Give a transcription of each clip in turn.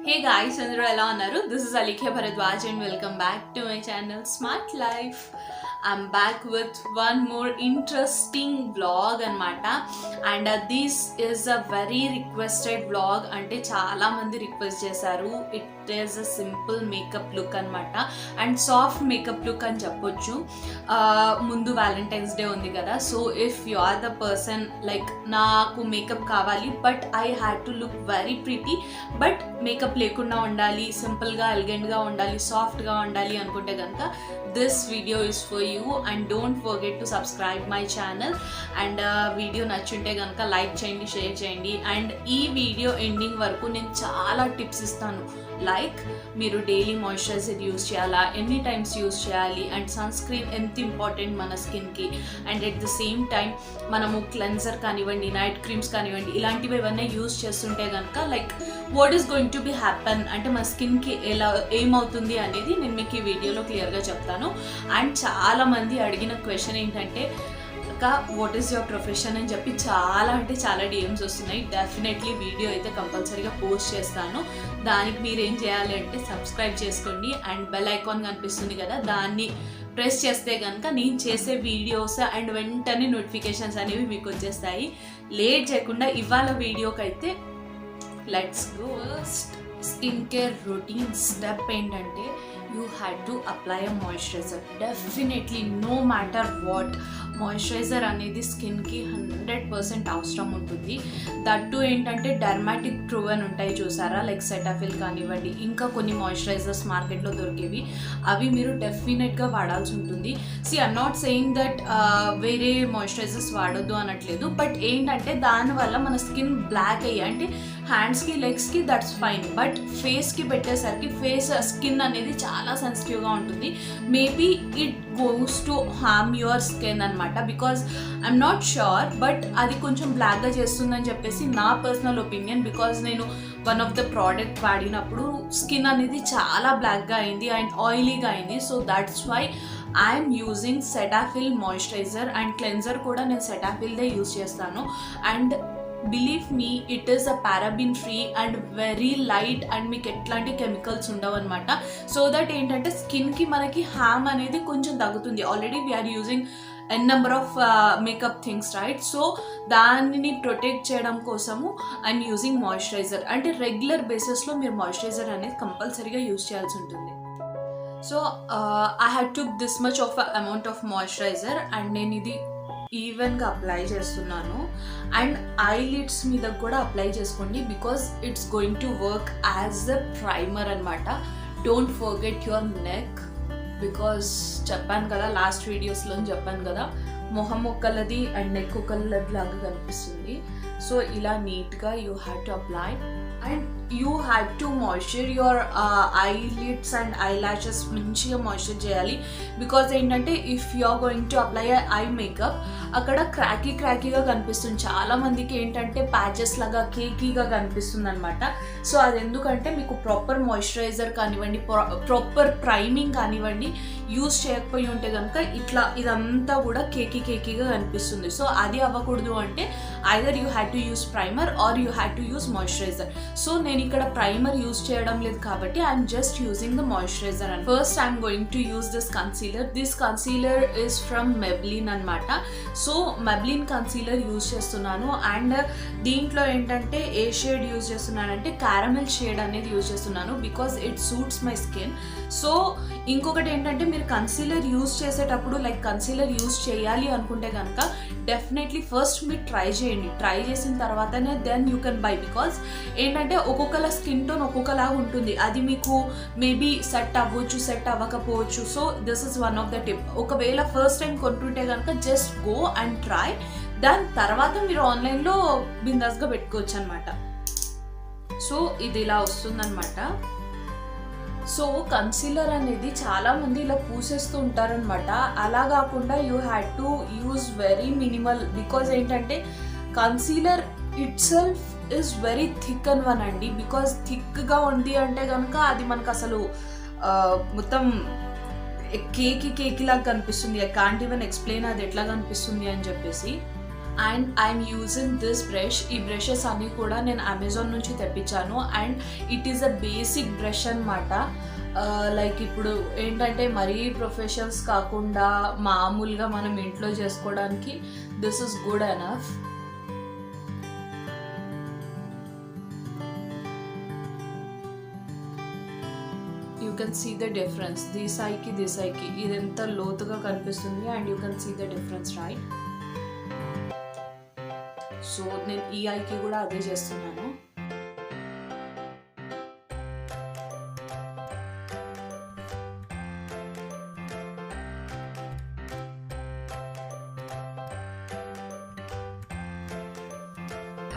Hey guys, Chandra ఎలా ఉన్నారు? This is Alikya Bharadwaj and welcome back to my channel Smart Life. I'm back with one more interesting vlog అనమాట. And this is a very requested vlog. అంటే చాలా మంది request చేశారు. It is a simple makeup look అనమాట. And soft makeup look అని చెప్పొచ్చు. ముందు Valentine's Day ఉంది కదా. So if you are the person like నాకు మేకప్ కావాలి but I had to look very pretty but makeup లేకుండా ఉండాలి, సింపుల్గా ఎలిగెంట్గా ఉండాలి, సాఫ్ట్గా ఉండాలి అనుకుంటే కనుక this video is for you. And don't forget to subscribe my channel. And video నచ్చుంటే కనుక లైక్ చేయండి, షేర్ చేయండి. అండ్ ఈ వీడియో ఎండింగ్ వరకు నేను చాలా టిప్స్ ఇస్తాను. లైక్ మీరు డైలీ మాయిశ్చరైజర్ యూస్ చేయాలా, ఎన్ని టైమ్స్ యూస్ చేయాలి, అండ్ సన్ స్క్రీన్ ఎంత ఇంపార్టెంట్ మన స్కిన్కి. And at the same time మనము క్లెన్జర్ కానివ్వండి, నైట్ క్రీమ్స్ కానివ్వండి, ఇలాంటివి ఏమన్నా యూస్ చేస్తుంటే కనుక like what is going to be happen అంటే మన స్కిన్కి ఎలా ఏమవుతుంది అనేది నేను మీకు ఈ వీడియోలో క్లియర్గా చెప్తాను. అండ్ చాలామంది అడిగిన క్వశ్చన్ ఏంటంటే వాట్ ఈస్ యువర్ ప్రొఫెషన్ అని చెప్పి చాలా అంటే చాలా డిఎమ్స్ వస్తున్నాయి. డెఫినెట్లీ వీడియో అయితే కంపల్సరీగా పోస్ట్ చేస్తాను. దానికి మీరు ఏం చేయాలి అంటే సబ్స్క్రైబ్ చేసుకోండి అండ్ బెల్ ఐకాన్ కనిపిస్తుంది కదా, దాన్ని ప్రెస్ చేస్తే కనుక నేను చేసే వీడియోస్ అండ్ వెంటనే నోటిఫికేషన్స్ అనేవి మీకు వచ్చేస్తాయి. లేట్ చేయకుండా ఇవాళ వీడియోకి అయితే let's go. First skin care routine step ఏంటంటే you had to apply a moisturiser. Definitely no matter what moisturiser అనేది స్కిన్కి 100% అవసరం ఉంటుంది. దట్టు ఏంటంటే డర్మాటిక్ ప్రూవెన్ ఉంటాయి చూసారా, లైక్ సెటాఫిల్ కానివ్వండి, ఇంకా కొన్ని మాయిశ్చరైజర్స్ మార్కెట్లో దొరికేవి, అవి మీరు డెఫినెట్గా వాడాల్సి ఉంటుంది. ఐఎమ్ నాట్ సెయింగ్ దట్ వేరే మాయిశ్చరైజర్స్ వాడొద్దు అనట్లేదు, బట్ ఏంటంటే దానివల్ల మన స్కిన్ బ్లాక్ అయ్యి అంటే హ్యాండ్స్కి లెగ్స్కి దట్స్ ఫైన్, బట్ ఫేస్కి పెట్టేసరికి ఫేస్ స్కిన్ అనేది చాలా సెన్సిటివ్గా ఉంటుంది. Maybe it goes to harm your skin అనమాట. Because I'm not sure, but అది కొంచెం బ్లాక్గా చేస్తుందని చెప్పేసి నా పర్సనల్ ఒపీనియన్. బికాజ్ నేను వన్ ఆఫ్ ద ప్రోడక్ట్ వాడినప్పుడు స్కిన్ అనేది చాలా బ్లాక్గా అయింది అండ్ ఆయిలీగా అయింది. So that's why I'm using Cetaphil moisturiser and cleanser కూడా నేను సెటాఫిల్దే యూజ్ చేస్తాను. And believe me it is a paraben free and very light and మీకు ఎట్లాంటి కెమికల్స్ ఉండవు అనమాట. సో దట్ ఏంటంటే స్కిన్కి మనకి హార్మ్ అనేది కొంచెం తగ్గుతుంది. Already we are using n number of makeup things right. So దానిని ప్రొటెక్ట్ చేయడం కోసము ఐఎమ్ యూజింగ్ మాయిశ్చరైజర్. అంటే రెగ్యులర్ బేసిస్లో మీరు మాయిశ్చరైజర్ అనేది కంపల్సరీగా యూజ్ చేయాల్సి ఉంటుంది. So I had took this much of amount of moisturiser and నేను ఇది ఈవెన్గా అప్లై చేస్తున్నాను. అండ్ ఐలిడ్స్ మీద కూడా అప్లై చేసుకోండి because it's going to work as a primer అనమాట. Don't forget your neck because చెప్పాను కదా, లాస్ట్ వీడియోస్లో చెప్పాను కదా, మొహం ఒక్కలది అండ్ నెక్ ఒక్కలది లాగా కనిపిస్తుంది. సో ఇలా నీట్గా you have to apply and you have to moisture your eyelids and eyelashes మంచిగా మాయిశ్చర్ చేయాలి. బికాజ్ ఏంటంటే if you are going to apply eye makeup అక్కడ క్రాకీగా కనిపిస్తుంది. చాలా మందికి ఏంటంటే ప్యాచెస్ లాగా కేకీగా కనిపిస్తుంది అనమాట. సో అది ఎందుకంటే మీకు ప్రాపర్ మాయిశ్చరైజర్ కానివ్వండి, ప్రాపర్ ప్రైమింగ్ కానివ్వండి యూజ్ చేయకపోయి ఉంటే కనుక ఇట్లా ఇదంతా కూడా కేకీగా కనిపిస్తుంది. సో అది అవ్వకూడదు అంటే either you had to use primer or you had to use moisturiser. So నేను ఇక్కడ ప్రైమర్ యూజ్ చేయడం లేదు కాబట్టి I'm just using the moisturiser. And first I'm going to use this concealer. This concealer is from Maybelline అనమాట. So Maybelline concealer use చేస్తున్నాను. And దీంట్లో ఏంటంటే ఏ షేడ్ యూజ్ చేస్తున్నానంటే క్యారమెల్ షేడ్ అనేది యూజ్ చేస్తున్నాను because it suits my skin. So ఇంకొకటి ఏంటంటే మీరు కన్సీలర్ యూజ్ చేసేటప్పుడు లైక్ కన్సీలర్ యూజ్ చేయాలి అనుకుంటే కనుక డెఫినెట్లీ ఫస్ట్ మీరు ట్రై చేయండి. ట్రై చేసిన తర్వాతనే then you can buy. Because ఏంటంటే ఒక్కొక్కల స్కిన్ టోన్ ఒక్కొక్కలాగా ఉంటుంది. అది మీకు మేబీ సెట్ అవ్వచ్చు, సెట్ అవ్వకపోవచ్చు. So this is one of the tip. ఒకవేళ ఫస్ట్ టైం కొంటుంటే కనుక జస్ట్ గో అండ్ ట్రై, దాని తర్వాత మీరు ఆన్లైన్లో బిందాస్గా పెట్టుకోవచ్చు అనమాట. సో ఇది ఇలా వస్తుందన్నమాట. సో కన్సీలర్ అనేది చాలామంది ఇలా పూసేస్తూ ఉంటారనమాట. అలా కాకుండా you had to use very minimal. Because ఏంటంటే concealer itself is very thick అనండి. బికాజ్ థిక్గా ఉంది అంటే కనుక అది మనకు అసలు మొత్తం కేకీలాగా కనిపిస్తుంది. ఐ కాంట్ ఈవెన్ ఎక్స్ప్లెయిన్ అది ఎట్లా కనిపిస్తుంది అని చెప్పేసి. And I'm using this brush. ఈ బ్రషెస్ అన్నీ కూడా నేను అమెజాన్ నుంచి తెప్పించాను. And it is a basic brush అనమాట. లైక్ ఇప్పుడు ఏంటంటే మరీ ప్రొఫెషనల్స్ కాకుండా మామూలుగా మనం ఇంట్లో చేసుకోవడానికి this is good enough. You can see the difference. This ఐకి ఇది ఎంత లోతుగా కనిపిస్తుంది and you can see the difference, right? So నేను ఈ ఐకి కూడా అదే చేస్తున్నాను.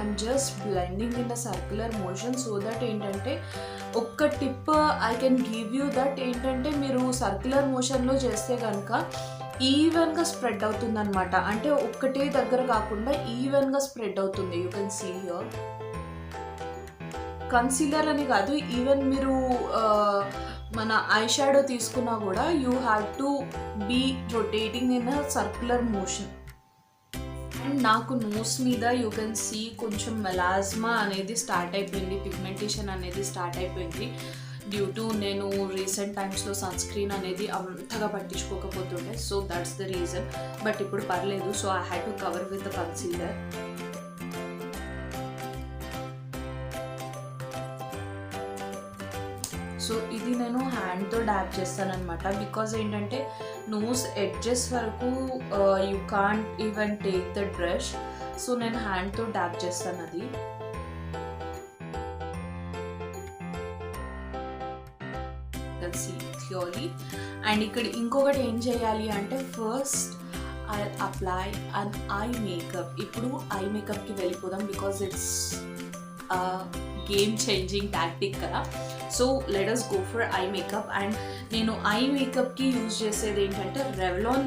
I'm just blending in a circular motion so that ఏంటంటే ఒక్క tip I can give you that ఏంటంటే మీరు సర్క్యులర్ మోషన్లో చేస్తే కనుక ఈవెన్గా స్ప్రెడ్ అవుతుంది అనమాట. అంటే ఒక్కటే దగ్గర కాకుండా ఈవెన్గా స్ప్రెడ్ అవుతుంది. You can see here. Concealer అని కాదు, ఈవెన్ మీరు మన ఐ షాడో తీసుకున్నా కూడా you have to be rotating in a circular motion. And నాకు నోస్ మీద యూ కెన్ సీ కొంచెం మెలాస్మా అనేది స్టార్ట్ అయిపోయింది, పిగ్మెంటేషన్ అనేది స్టార్ట్ అయిపోయింది డ్యూ టు నేను రీసెంట్ టైమ్స్లో సన్ స్క్రీన్ అనేది అంతగా పట్టించుకోకపోతుండే. So that's the reason. But ఇప్పుడు పర్లేదు. So I had to cover with the concealer. So ఇది నేను హ్యాండ్తో డాబ్ చేస్తానమాట. బికాజ్ ఏంటంటే నోస్ ఎడ్జెస్ వరకు you can't even take the brush. So నేను హ్యాండ్తో డాబ్ చేస్తాను అది. See clearly. అండ్ ఇక్కడ ఇంకొకటి ఏం చేయాలి అంటే first I apply on eye makeup. ఇప్పుడు ఐ మేకప్కి వెళ్ళిపోదాం because it's game changing tactic కదా. So let us go for eye makeup. And నేను ఐ మేకప్కి యూజ్ చేసేది ఏంటంటే Revlon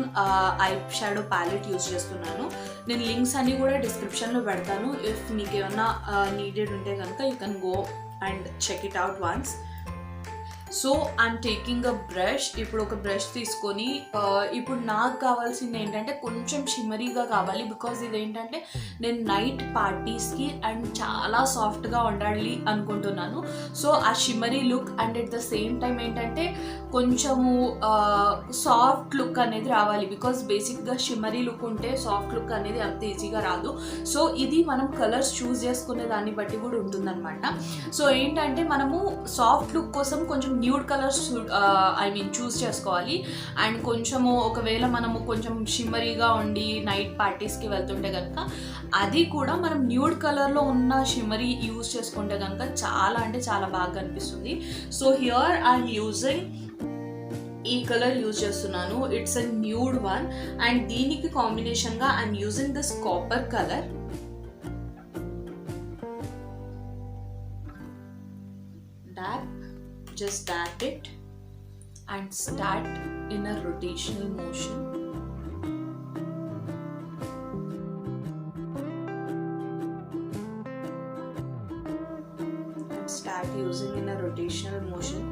eye shadow palette use చేస్తున్నాను. నేను లింక్స్ అన్నీ కూడా డిస్క్రిప్షన్లో పెడతాను. ఇఫ్ మీకు ఏమన్నా నీడెడ్ ఉంటే కనుక you can go and check it out once. So I'm taking a brush. ఇప్పుడు ఒక బ్రష్ తీసుకొని ఇప్పుడు నాకు కావాల్సింది ఏంటంటే కొంచెం షిమరీగా కావాలి. బికాజ్ ఇదేంటంటే నేను నైట్ పార్టీస్కి అండ్ చాలా సాఫ్ట్గా ఉండాలి అనుకుంటున్నాను. సో ఆ shimmery look and at the same time ఏంటంటే కొంచెము సాఫ్ట్ లుక్ అనేది రావాలి. బికాజ్ బేసిక్గా షిమరీ లుక్ ఉంటే సాఫ్ట్ లుక్ అనేది అంత ఈజీగా రాదు. సో ఇది మనం కలర్స్ చూస్ చేసుకునే దాన్ని బట్టి కూడా ఉంటుందన్నమాట. సో ఏంటంటే మనము సాఫ్ట్ లుక్ కోసం కొంచెం న్యూడ్ కలర్స్ చూస్ చేసుకోవాలి. అండ్ కొంచెము ఒకవేళ మనము కొంచెం షిమ్మరీగా ఉండి నైట్ పార్టీస్కి వెళ్తుంటే కనుక అది కూడా మనం న్యూడ్ కలర్లో ఉన్న షిమ్మరీ యూజ్ చేసుకుంటే కనుక చాలా అంటే చాలా బాగా కనిపిస్తుంది. సో హియర్ ఐఎమ్ యూజింగ్ ఈ కలర్ యూజ్ చేస్తున్నాను. It's a nude one. And దీనికి కాంబినేషన్గా I'm using this copper colour. Just dab it and start in a rotational motion. And start using in a rotational motion.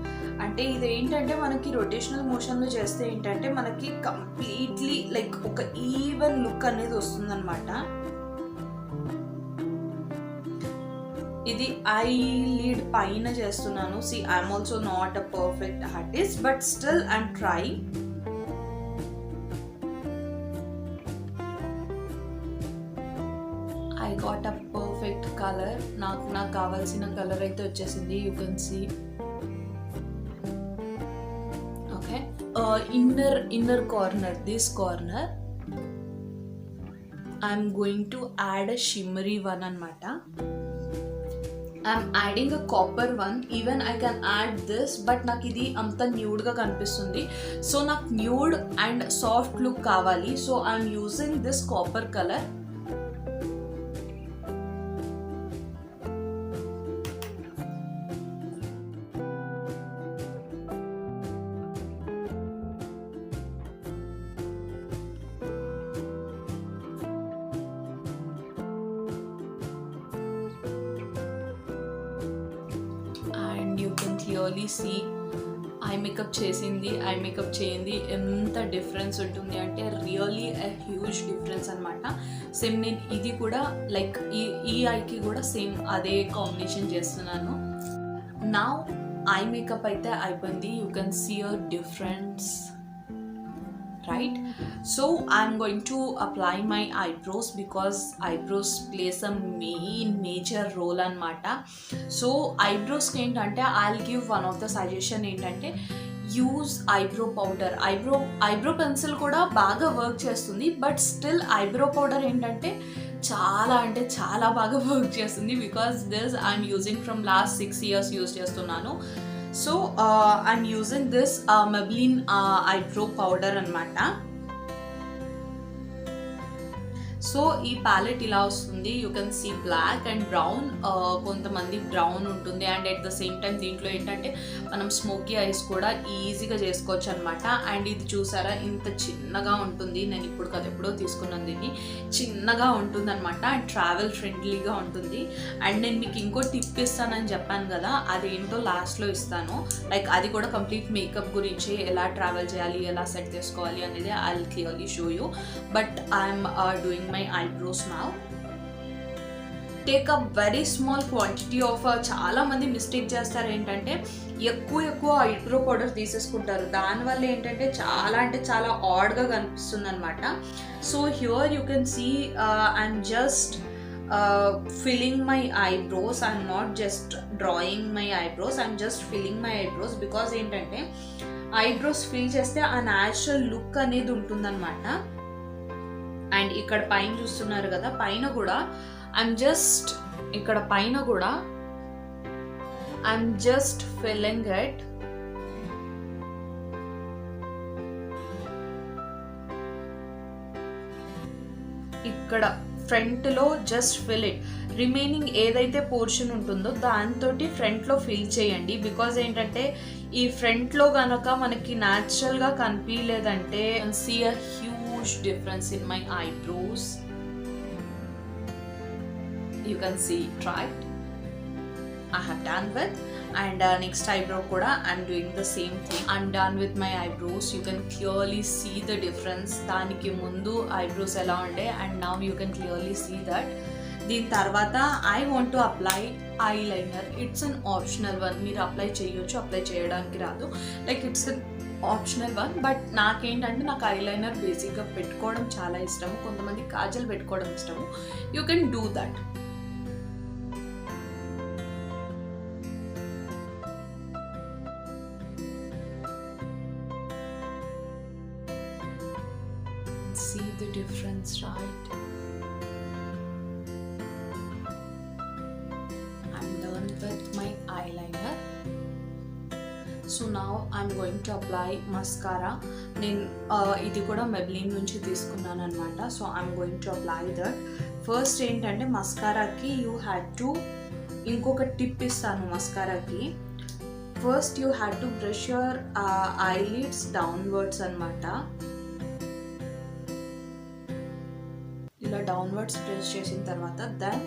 అంటే ఇది ఏంటంటే మనకి rotational మోషన్లో చేస్తే ఏంటంటే మనకి కంప్లీట్లీ లైక్ ఒక ఈవెన్ లుక్ అనేది వస్తుందన్నమాట. ఇది ఐ లీడ్ పైన చేస్తున్నాను. See I'm also not a perfect artist but still I'm trying. I got a perfect colour. నాకు కావాల్సిన కలర్ అయితే వచ్చేసింది. You can see. Okay, inner corner, this corner I'm going to add a shimmery one అనమాట. I'm adding a copper one. Even I can add this, but నాకు ఇది అంత న్యూడ్గా కనిపిస్తుంది. So నాకు న్యూడ్ అండ్ సాఫ్ట్ లుక్ కావాలి. So I'm using this copper colour. You can clearly see eye makeup చేసింది, eye makeup చేయండి ఎంత డిఫరెన్స్ ఉంటుంది అంటే రియల్లీ ఎ హ్యూజ్ డిఫరెన్స్ అనమాట. సేమ్ నేను ఇది కూడా లైక్ ఈ ఐకి కూడా సేమ్ అదే కాంబినేషన్ చేస్తున్నాను. నా ఐ మేకప్ అయితే అయిపోయింది. You can see a difference, right? So I'm going to apply my eyebrows because eyebrows plays a major role anamata. So eyebrows ki entante I'll give one of the suggestion entante use eyebrow powder. Eyebrow pencil కూడా బాగా work చేస్తుంది, but still eyebrow powder ఏంటంటే చాలా అంటే చాలా బాగా work చేస్తుంది. Because this I'm using from last 6 years use చేస్తున్నాను. So I'm using this Maybelline eyebrow powder అనమాట. సో ఈ ప్యాలెట్ ఇలా వస్తుంది. You can see black and brown, కొంతమంది బ్రౌన్ ఉంటుంది. And at the same time దీంట్లో ఏంటంటే మనం స్మోకీ ఐస్ కూడా ఈజీగా చేసుకోవచ్చు అనమాట. అండ్ ఇది చూసారా ఇంత చిన్నగా ఉంటుంది. నేను ఇప్పుడు కదా ఎప్పుడో తీసుకున్నాను దీన్ని. చిన్నగా ఉంటుంది అనమాట అండ్ ట్రావెల్ ఫ్రెండ్లీగా ఉంటుంది. అండ్ నేను మీకు ఇంకో టిప్ ఇస్తానని చెప్పాను కదా, అదేంటో లాస్ట్లో ఇస్తాను. లైక్ అది కూడా కంప్లీట్ మేకప్ గురించి, ఎలా ట్రావెల్ చేయాలి, ఎలా సెట్ చేసుకోవాలి అనేది I will clearly show you. But I'm doing my eyebrows now. Take a very small quantity of చాలా మంది మిస్టేక్ చేస్తారు ఏంటంటే ఎక్కువ ఐబ్రో పౌడర్ తీసేసుకుంటారు. దానివల్ల ఏంటంటే చాలా అంటే చాలా ఆడ్గా కనిపిస్తుంది అనమాట. So here you can see I'm just filling my eyebrows. I'm not just drawing my eyebrows, I'm just filling my eyebrows because ఏంటంటే ఐబ్రోస్ ఫిల్ చేస్తే ఆ న్యాచురల్ లుక్ అనేది ఉంటుందన్నమాట. అండ్ ఇక్కడ పైన చూస్తున్నారు కదా, పైన కూడా ఐఎమ్ జస్ట్ ఫిల్లింగ్ ఇట్. ఇక్కడ ఫ్రంట్లో జస్ట్ ఫిల్ ఇట్. రిమైనింగ్ ఏదైతే పోర్షన్ ఉంటుందో దాంతో ఫ్రంట్లో ఫిల్ చేయండి. బికాజ్ ఏంటంటే ఈ ఫ్రంట్లో కనుక మనకి న్యాచురల్గా కనిపించలేదంటే see a huge difference in my eyebrows. You can see it, right? I have done with. And next eyebrow kuda I'm doing the same thing. I'm done with my eyebrows. You can clearly see the difference. Daniki mundu eyebrows ela unde and now you can clearly see that. దీని తర్వాత I want to apply eyeliner. It's an optional one. మీరు apply చేయొచ్చు, apply చేయడానికి రాదు. Like it's an optional one. But నాకేంటంటే నాకు eyeliner బేసిక్గా పెట్టుకోవడం చాలా ఇష్టము. కొంతమంది కాజల్ పెట్టుకోవడం ఇష్టము. You can do that. See the difference, right? I'm done with my eyeliner. So now I'm going to apply mascara. నేను ఇది కూడా మెబ్లిన్ నుంచి తీసుకున్నాను అనమాట. So I'm going to apply that. First ఏంటంటే మస్కారాకి యూ హ్యాడ్ టు, ఇంకొక tip ఇస్తాను మస్కారాకి. First you had to brush your eyelids downwards అనమాట. ఇలా డౌన్వర్డ్స్ ప్రెస్ చేసిన తర్వాత then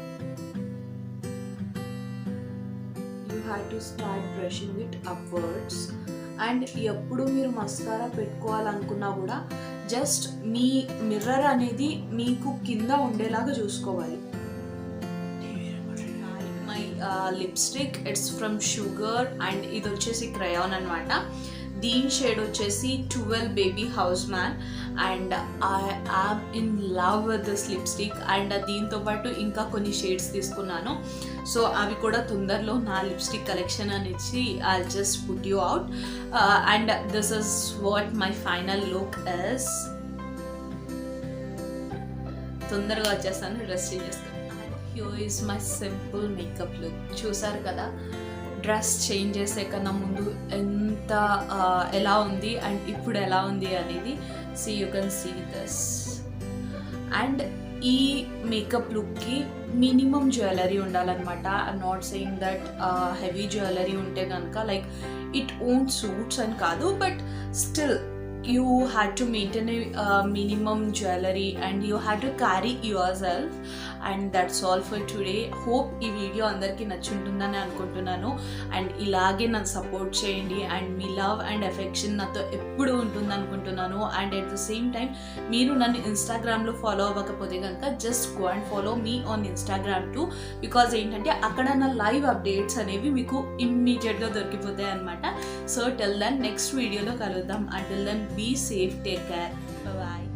you have to start brushing it upwards. And ఎప్పుడు మీరు మస్కారా పెట్టుకోవాలనుకున్నా కూడా జస్ట్ మీ మిర్రర్ అనేది మీకు కింద ఉండేలాగా చూసుకోవాలి. My lipstick it's from sugar and ఇది వచ్చేసి క్రయాన్ అనమాట. దీని షేడ్ వచ్చేసి 12 baby house man. And I am in love with this lipstick. And దీంతో పాటు ఇంకా కొన్ని షేడ్స్ తీసుకున్నాను. సో అవి కూడా తొందరలో నా లిప్స్టిక్ కలెక్షన్ అని ఇచ్చి I just put you out. And this is what my final look is. తొందరగా వచ్చేస్తాను, డ్రెస్ చేంజ్ చేసుకున్నాను. Here is my simple makeup look. చూసారు కదా డ్రెస్ చేంజ్ చేసే కన్నా ముందు ఎంత ఎలా ఉంది అండ్ ఇప్పుడు ఎలా ఉంది అనేది. See you can see this. And ఈ మేకప్ లుక్కి మినిమం జ్యువెలరీ ఉండాలన్నమాట. I'm not saying that heavy jewellery ఉంటే కనుక లైక్ ఇట్ ఓన్ సూట్స్ అని కాదు, but still you had to maintain a minimum jewelry and you had to carry yourself. And that's all for today. Hope ఈ video అందరికీ నచ్చుంటుందని అనుకుంటున్నాను. And ఇలాగే నాకు support చేయండి and me love and affection నాతో ఎప్పుడు ఉంటుంది అనుకుంటున్నాను. And at the same time మీరు నన్ను ఇన్స్టాగ్రామ్లో ఫాలో అవ్వకపోతే కనుక just go and follow me on Instagram to. Because ఏంటంటే అక్కడ నా లైవ్ అప్డేట్స్ అనేవి మీకు ఇమ్మీడియట్గా దొరికిపోతాయి అనమాట. సో టిల్ దెన్ నెక్స్ట్ వీడియోలో కలుద్దాం. Until then be safe, take care, bye.